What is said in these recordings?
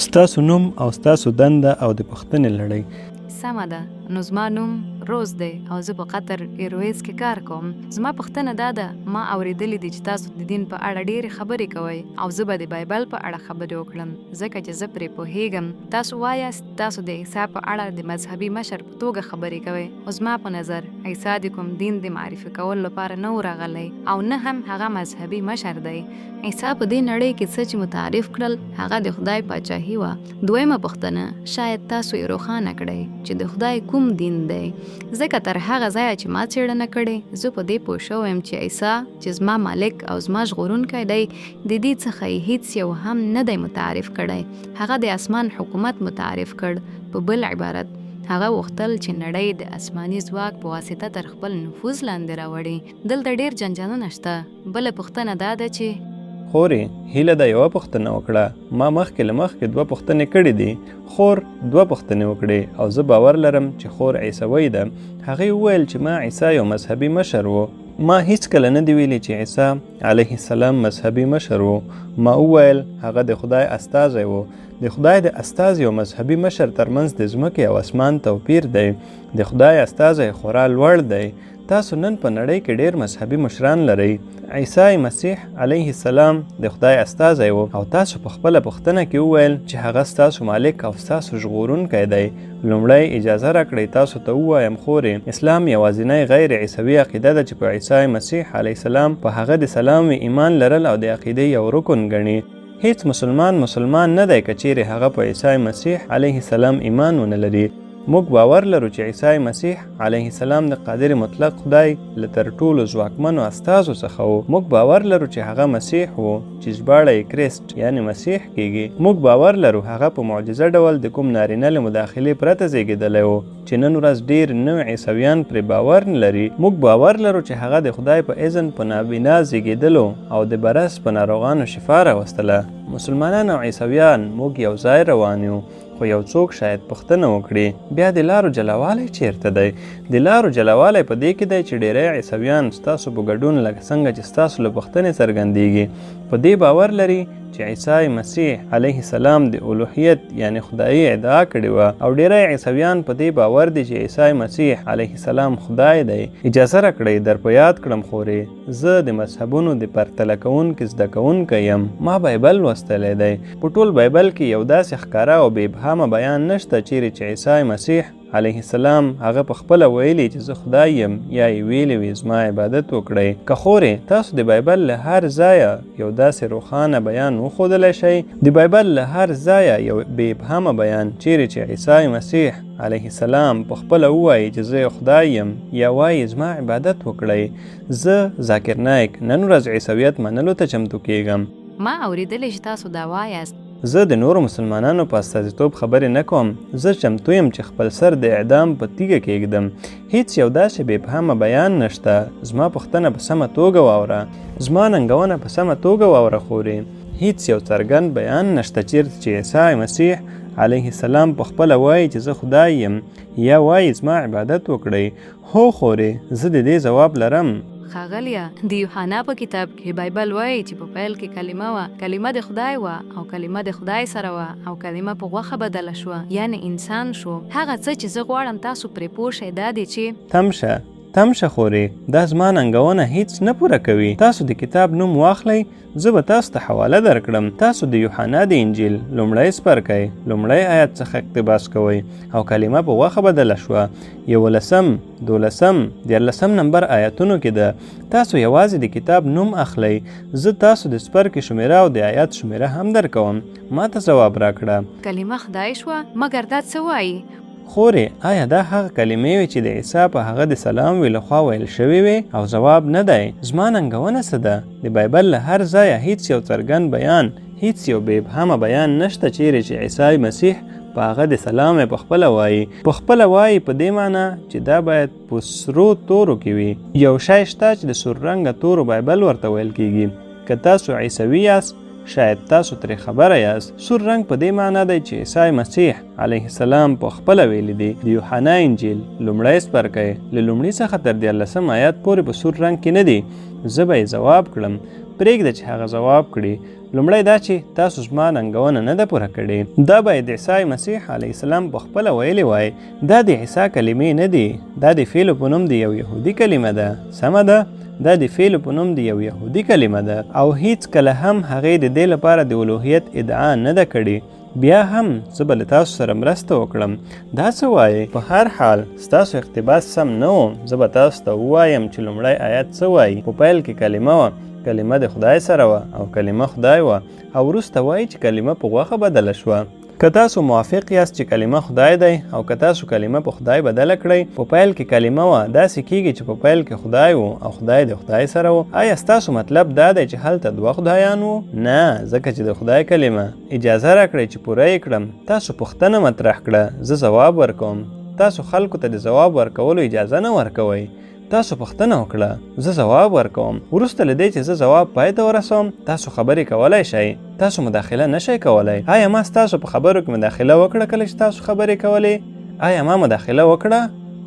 ستاسو نوم او ستاسو دنده او د پوښتنې لړۍ. سمه ده. نو زما نوم روز دی او زه په قطر ایرویز کې کار کوم. زما پوښتنه دا ده، ما اورېدلې دي چې تاسو د دین په اړه ډېرې خبرې کوئ او زه به د بایبل په اړه خبرې وکړم ځکه چې زه پرې پوهېږم. تاسو وایاست تاسو د عیسی په اړه د مذهبي مشر په توګه خبرې کوئ. او زما په نظر عیسی د کوم دین د معرفي کولو لپاره نه و راغلی او نه هم هغه مذهبي مشر دی. عیسی په دې نړۍ کې څه چې متعارف کړل هغه د خدای پاچاهي وه. دویمه پوښتنه، شاید تاسو یې روښانه کړئ چې د خدای کوم دین دی. ځکه تر هغه ځایه چې ما څېړنه کړې زه په دې پوه شوی یم چې عیسی چې زما مالک او زما ژغورونکی دی د دې څخه یې هیڅ یو هم نه دی متعارف کړی. هغه د اسمان حکومت متعارف کړ. په بل عبارت هغه غوښتل چې نړۍ د آسماني ځواک په واسطه تر خپل نفوذ لاندې راوړي. دلته ډېر جنجالونه شته. بله پوښتنه دا ده چې خورې هیله ده یوه پوښتنه وکړه. ما مخکې له مخکې 2 پوښتنې کړې دي. خور 2 پوښتنې وکړې او زه باور لرم چې خور عیسوی ده. هغې وویل چې ما عیسی یو مذهبي مشر و. ما هیڅکله نه دی ویلي چې عیسی علیه السلام مذهبي مشر و. ما وویل هغه د خدای استازی و. د خدای د استازي او مذهبي مشر ترمنځ د ځمکې او اسمان توپیر دی. د خدای استازی خورا لوړ دی. تاسو نن په نړۍ کې ډېر مذهبي مشران لرئ. عیسی مسیح علیه السلام د خدای استازی و او تاسو په خپله پوښتنه کې وویل چې هغه ستاسو مالک او ستاسو ژغورونکی دی. لومړی اجازه راکړئ تاسو ته ووایم خورې، اسلام یوازینی غیر عیسوي عقیده ده چې په عیسی مسیح علیه السلام په هغه د سلام ایمان لرل او د عقیدې یو رکن ګڼي. هیڅ مسلمان نه دی که چیرې هغه په عیسی مسیح علیه السلام ایمان ونه لري. موږ باور لرو چې عیسی مسیح علیه السلام د قادر مطلق خدای له تر ټولو ځواکمنو استازو څخه و. موږ باور لرو چې هغه مسیح و چې ژباړه یې کریسټ یعنی مسیح کیږي. موږ باور لرو هغه په معجزه ډول د کوم نارینه له مداخلې پرته زیږېدلی و چې نن ورځ ډېر نوي عیسویان پرې باور نه لري. موږ باور لرو چې هغه د خدای په اذن په نابینا زیږېدلو او د برس په ناروغانو شفا راوستله. مسلمانان او عیسویان موږ یو ځای روان یو. خو یو څوک شاید پوښتنه وکړي، بیا د لارو جلاوالی چیرته دی؟ د لارو جلاوالی په دې کې دی چې ډیری عیسویان ستاسو په ګډون لکه څنګه چې ستاسو له پوښتنې څرګندیږي په دې باور لري چې عیسی مسیح علیه السلام د الوهیت یعنی خدایي ادعا کړې وه او ډیری عیسویان په دې باور دي چې عیسی مسیح علیه السلام خدای دی. اجازه راکړئ در په یاد کړم خورې، زه د مذهبونو د پرتله کوونکي زده کوونکی یم. ما بایبل لوستلی دی. په ټول بایبل کې یو داسې ښکاره او بې ابهامه بیان نشته چیرې چې عیسی مسیح علیه السلام هغه په خپله ویلي چې زه خدای یم یا یې ویلي وي زما عبادت وکړئ. که خورې تاسو د بایبل له هر ځایه یو داسې روښانه بیان وښودلی شئ، د بایبل له هر ځایه یو بې ابهامه بیان چیرې چې عیسی مسیح علیه السلام په خپله ووایي چې زه خدای یم یا وایي زما عبادت وکړئ. زه ذاکر نایک نن ورځ عیسویت منلو ته چمتو کیږم. ما اورېدلی چې تاسو دا وایاست. زه د نورو مسلمانانو په استازیتوب خبرې نه کوم. زه چمتو یم چې خپل سر د اعدام په تیږه کېږدم. هیڅ یو داسې بې ابهامه بیان نشته. زما پوښتنه په سمه توګه واوره. زما ننګونه په سمه توګه واوره خورې. هیڅ یو څرګند بیان نشته چیرته چې عیسی مسیح علیه السلام په خپله وایي چې زه خدای یم یا وایي زما عبادت وکړئ. هو خورې، زه د دې ځواب لرم. ښاغلیه، د یوحنا په کتاب کې بایبل وایي چې په پیل کې کلمه وه، کلمه د خدای وه او کلمه د خدای سره وه او کلمه په غوښه بدله شوه یعنی انسان شو. هغه څه چې زه غواړم تاسو پرې پوه شئ دا دی چې تم شه خورې، دا زما ننګونه هیڅ نه پوره کوي. تاسو د کتاب نوم واخلئ، زه به تاسو ته حواله درکړم. تاسو د یوحنا د انجیل لومړی څپرکی لومړی آیت څخه اقتباس کوئ او کلمه په غوښه بدله شوه. 11 12 14 نمبر آیتونو کې ده. تاسو یوازې د کتاب نوم اخلئ. زه تاسو د څپرکي شمیره او د آیات شمیره هم درکوم. ما ته ځواب راکړه. کلمه خدای شوه مګر دا څه وایي؟ خورې آیا دا هغه کلمې وي چې د عیسی په هغه د سلام ویلو خوا ویل شوي وي؟ او ځواب نه دی. زما ننګونه څه ده؟ د بایبل له هر ځایه هیڅ یو څرګند بیان، هیڅ یو بې ابهامه بیان نشته چیرې چې عیسی مسیح په هغه د سلام یې په خپله وایي. په خپله وایي په دې معنی چې دا باید په سرو تورو کې وي. یو شی شته چې د سور رنګه تورو بایبل ورته ویل کیږي. که تاسو عیسوي یاست شاید تاسو ترې خبره یاست. سور رنګ په دې معنی دی چې عیسی مسیح علیه السلام په خپله ویلي دي. د یوحنا انجیل لومړی څپرکی له لومړي څخه تر 14 آیات پورې په سور رنګ کې نه دي. زه به یې ځواب کړم. پرېږده چې هغه ځواب کړي. لومړی دا چې تاسو زما ننګونه نه ده پوره کړې. دا باید عیسی مسیح علیه السلام پخپله ویلی وای دا د عیسی کلمې نه دي، دا د فعل په نوم د یو یهودي کلمه ده. سمه ده، دا د فعل په نوم د یو یهودي کلمه ده او هیڅ کله هم هغې د دې لپاره د الوهیت ادعا نه ده کړې. بیا هم زه به له تاسو سره مرسته وکړم. دا څه وایي؟ په هر حال ستاسو اقتباس سم نه و. زه به تاسو ته ووایم چې لومړی آیت څه وایي. په پیل کې کلمه وه، کلمه د خدای سره وه او کلمه خدای وه، او وروسته وایي چې کلمه په غوښه بدله شوه. که تاسو موافق یاست چې کلمه خدای دی او که تاسو کلمه په خدای بدله کړئ، په پیل کې کلمه وه، داسې کیږي چې په پیل کې خدای و او خدای د خدای سره و. آیا ستاسو مطلب دا دی چې هلته دوه خدایان وو؟ نه، ځکه چې د خدای کلمه. اجازه راکړئ چې پوره یې کړم. تاسو پوښتنه مطرح کړه، زه ځواب ورکوم. تاسو خلکو ته د ځواب ورکولو اجازه نه ورکوئ. تاسو پوښتنه وکړه، زه ځواب ورکوم. وروسته له دې چې زه ځواب پای ته ورسوم، تاسو خبرې کولی شئ. تاسو مداخله نشئ کولی. آیا ما ستاسو په خبرو کې مداخله وکړه کله چې تاسو خبرې کولې؟ آیا ما مداخله وکړه؟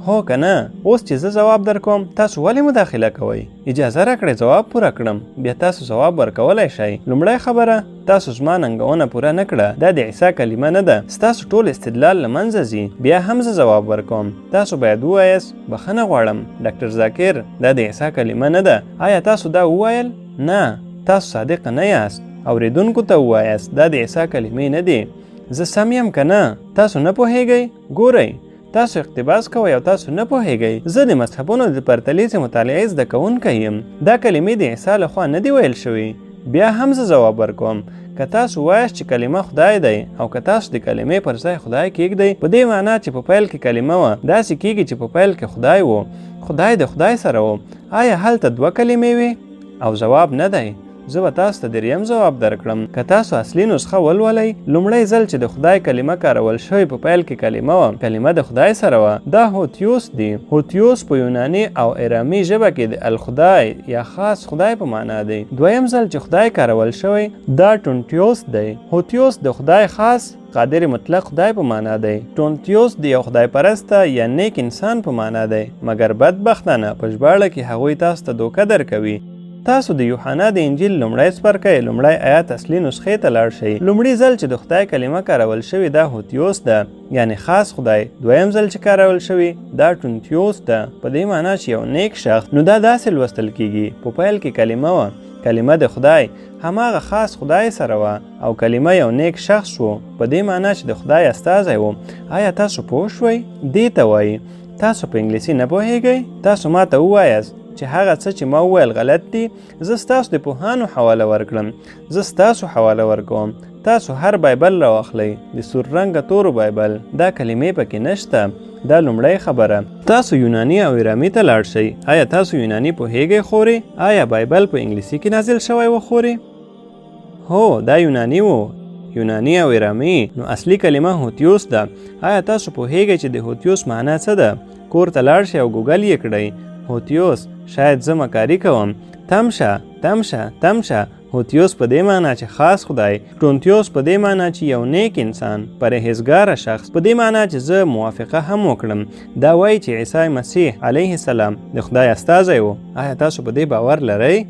هو که نه؟ اوس چې زه ځواب در کوم تاسو ولې مداخله کوئ؟ اجازه راکړئ ځواب پوره کړم، بیا تاسو ځواب ورکولی شئ. لومړی خبره، تاسو زما ننګونه پوره نه کړه. دا د عیسی کلمه نه ده. ستاسو ټول استدلال له منځه ځي. بیا هم زه ځواب ورکوم. تاسو باید ووایاست بخښنه غواړم ډاکټر ذاکر، دا د عیسی کلمه نه ده. آیا تاسو دا وویل؟ نه، تاسو صادق نه یاست. اوریدونکو ته ووایاست دا د عیسی کلمې نه دي. زه سم یم که نه؟ تاسو نه پوهیږئ؟ ګورئ، تاسو اقتباس کوئ او تاسو نه پوهیږئ. زه د مذهبونو د پرتلیزې مطالعې زده کوونکی یم. دا کلمې د عیسی لخوا نه دي ویل شوي. بیا هم زه ځواب ورکوم. که تاسو وایاست چې کلمه خدای دی او که تاسو د کلمې پر ځای خدای کیږدئ، په دې معنا چې په پیل کې کلمه وه، داسې کیږي چې په پیل کې خدای و، خدای د خدای سره و. آیا هلته دوه کلمې وي؟ او جواب نه دی. زه به تاسو ته دریم جواب درکړم. که تاسو اصلي نسخه ولولئ، لومړی ځل چې د خدای کلمه کارول شوې په پیل کې کلمه وه، کلمه د خدای سره وه. دا هوتیوس دی. هوتیوس په یوناني او ایرامی ژبه کې د الخدای یا خاص خدای په معنا دی. دویم ځل چې خدای کارول شوی دا ټونټیوس دی. هوتیوس د خدای خاص قادر مطلق خدای په معنا دی. ټونټیوس د یو خدای پرسته یا نیک انسان په معنا دی، مګر بدبختانه په ژباړه کې هغوی تاسو ته دوکه درکوي. تاسو د یوحنا د انجیل لومړی څپرکی لومړی آیات اصلي نسخې ته لاړ شئ. لومړي ځل چې د خدای کلمه کارول شوې دا هوتیوس ده، یعنی خاص خدای. دویم ځل چې کارول شوې دا ټونټیوس ده، په دې معنا چې یو نیک شخص. نو دا داسې لوستل کیږي، په پیل کې کلمه وه، کلمه د خدای هماغه خاص خدای سره وه او کلمه یو نیک شخص و، په دې معنا چې د خدای استازی و. آیا تاسو پوه شوئ؟ دې ته وایي. تاسو په انګلیسي نه پوهیږئ؟ تاسو ما ته ووایاست چې هغه څه چې ما وویل غلط دي. زه ستاسو د پوهانو حواله ورکړم. زه ستاسو حواله ورکوم. تاسو هر بایبل راواخلئ، د سور رنګه تورو بایبل. دا کلمې پکې نشته. دا لومړی خبره. تاسو یوناني او ایرامي ته لاړ شئ. آیا تاسو یوناني پوهیږئ خوري؟ آیا بایبل په انګلیسي کې نازل شوی و خوري؟ هو، دا یوناني و. یوناني او ایرامي. نو اصلي کلمه هوتیوس ده. آیا تاسو پوهیږئ چې د هوتیوس معنا څه ده؟ کور ته لاړ شئ او ګوګل یې کړئ. هوتیوس، شاید زه مکاري کوم. تمشه تمشه تمشه. هوتیوس په دې معنا چې خاص خدای. ټونټیوس په دې معنا چې یو نیک انسان، پرهیزګاره شخص. په دې معنا چې زه موافقه هم وکړم. دا وایي چې عیسی مسیح علیه السلام د خدای استازی و. آیا تاسو په دې باور لرئ؟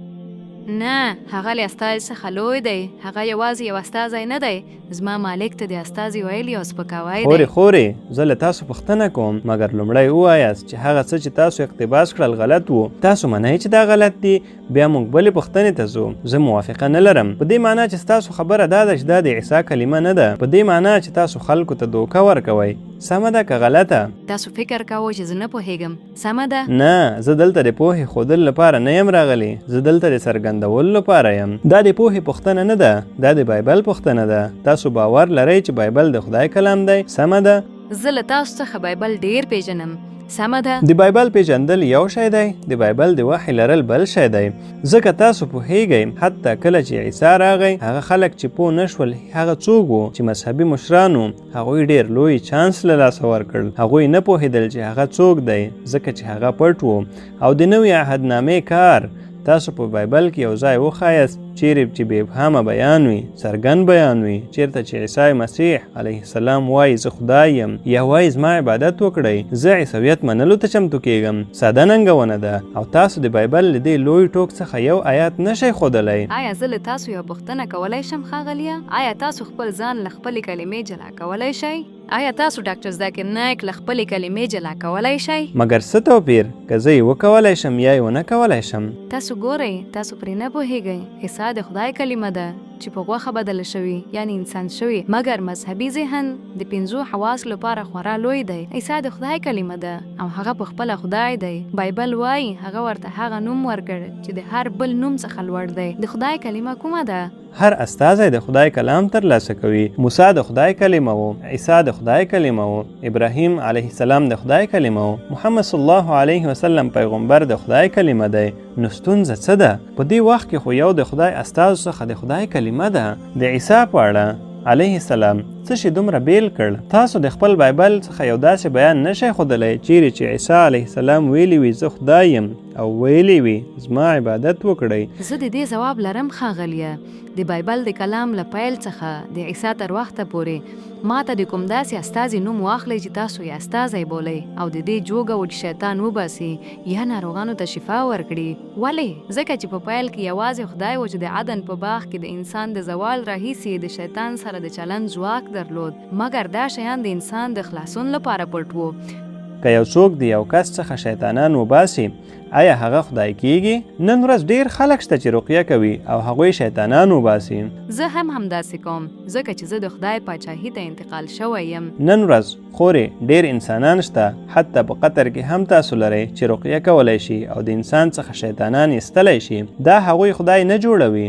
نه، هغه له استازي څخه لوی دی. هغه یوازې یو استازی نه دی. زما مالک ته د استازي ویل یو سپکاوی دی. خوري زه له تاسو پوښتنه کوم، مګر لومړی ووایاست چې هغه څه چې تاسو اقتباس کړل غلط وو. تاسو منئ چې دا غلط دی؟ بیا موږ بلې پوښتنې ته ځو. زه موافقه نه لرم. په دې معنا چې ستاسو خبره دا ده چې دا د عیسی کلمه نه ده. په دې معنا چې تاسو خلکو ته دوکه ورکوئ. سمه ده که غلطه؟ تاسو فکر کوئ چې زه نه پوهیږم. سمه ده؟ نه، زه دلته د پوهې ښودلو لپاره نه یم راغلی. زه دلته د څرګندولو لپاره یم. دا د پوهې پوښتنه نه ده، دا د بایبل پوښتنه ده. تاسو باور لرئ چې بایبل د خدای کلام دی؟ سمه ده؟ زه له تاسو څخه بایبل ډیر پیژنم. سمه ده؟ د بایبل پیژندل یو شی دی، د بایبل د وحی لرل بل شی دی. ځکه تاسو پوهیږئ حتی کله چې عیسی راغی، هغه خلک چې پوه نشول هغه څوک وو چې مذهبي مشرانو هغوی ډیر لوی چانس له لاسه ورکړ. هغوی نه پوهېدل چې هغه څوک دی، ځکه چې هغه پټ و. او د نوې عهدنامې کار تاسو په بایبل کې یو ځای وښایاست چیرې چې بې ابهامه بیان وي، څرګند بیان وي، چیرته چې عیسی مسیح علیه السلام وایي زه خدای یم، یا وایي زما عبادت وکړئ، زه عیسویت منلو ته چمتو کیږم. ساده ننګونه ده او تاسو د بایبل له دې لوی ټوک څخه یو آیات نشئ ښودلی. آیا زه له تاسو یو پوښتنه کولی شم ښاغلیه؟ آیا تاسو خپل ځان له خپلې کلمې جلا کولی شئ؟ آیا تاسو ډاکټر ذاکر نایک له خپلې کلمې جلا کولی شئ؟ مګر څه توپیر که زه یې وکولی شم یا یې ونه کولی شم؟ تاسو ګورئ، تاسو پرې نه پوهیږئ. عیسی د خدای کلمه ده چې په غوښه بدله شوي، یعنی انسان شوي. مګر مذهبي ذهن د 5 حواس لپاره خورا لوی دی. عیسی د خدای کلمه ده او هغه په خپله خدای دی. بایبل وایي هغه ورته هغه نوم ورکړ چې د هر بل نوم څخه لوړ دی. د خدای کلمه کومه ده؟ هر استازی د خدای کلام ترلاسه کوي. موسی د خدای کلمه و، عیسی د خدای کلمه و، ابراهیم علیه السلام د خدای کلمه و، محمد صلی الله علیه وسلم پیغمبر د خدای کلمه دی. نو ستونزه څه ده؟ په دې وخت کې خو یو د خدای استازو څخه د خدای کلمه ده. د عیسی په اړه علیه السلام څه شي دومره بیل کړ؟ تاسو د خپل بایبل څخه یو داسې بیان نشئ ښودلی چیرې چې عیسی علیه السلام ویلي وي زه خدای یم او ویلي وي زما عبادت وکړئ. زه د دې ځواب لرم ښاغلیه. د بایبل د کلام له پیل څخه د عیسی تر وخته پورې ما ته د کوم داسې استازي نوم واخلئ چې تاسو یې استازی بولئ او د دې جوګه و چې شیطان وباسي یا ناروغانو ته شفا ورکړي. ولې؟ ځکه چې په پیل کې یوازې خدای و چې د عدن په باغ کې د انسان د زوال راهیسې د شیطان سره د چلند ځواک درلود. مګر دا شیان د انسان د خلاصون لپاره پټ وو. که یو څوک د یو کس څخه شیطانان وباسي آیا هغه خدای کیږي؟ نن ورځ ډیر خلک شته چې رقیه کوي او هغوی شیطانان وباسي. زه هم همداسې کوم ځکه چې زه د خدای پاچاهي ته انتقال شوی یم. نن ورځ خورې ډیر انسانان شته، حتی په قطر کې هم تاسو لرئ چې رقیه کولی شي او د انسان څخه شیطانان ایستلی شي. دا هغوی خدای نه جوړوي.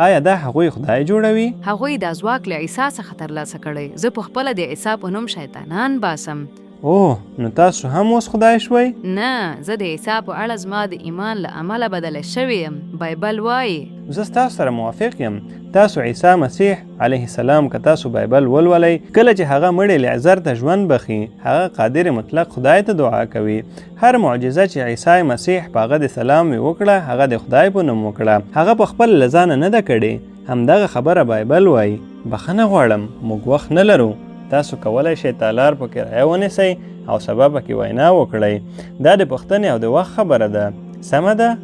آیا دا هغوی خدای جوړوي؟ هغوی دا ځواک له عیسی څخه ترلاسه کړی. زه پخپله د عیسی په نوم شیطانان باسم. اوه، نو تاسو هم اوس خدای شوئ؟ نه، زه د عیسی په اړه زما د ایمان له امله بدله شوی یم. بایبل وایي. زه ستاسو سره موافق یم. تاسو عیسی مسیح علیه السلام که تاسو بایبل ولولئ، کله چې هغه مړی لعذر ته ژوند بخي، هغه قادر مطلق خدای ته دعا کوي. هر معجزه چې عیسی مسیح په هغه د سلام وکړه هغه د خدای په نوم وکړه. هغه په خپل له ځانه نه ده کړې. همدغه خبره بایبل وایي. بخښنه غواړم، موږ وخت نه لرو. تاسو کولی شئ تالار په کرایه ونیسئ او سبا پکې وینا وکړئ. دا د پوښتنې او د وخت خبره ده. سمه ده؟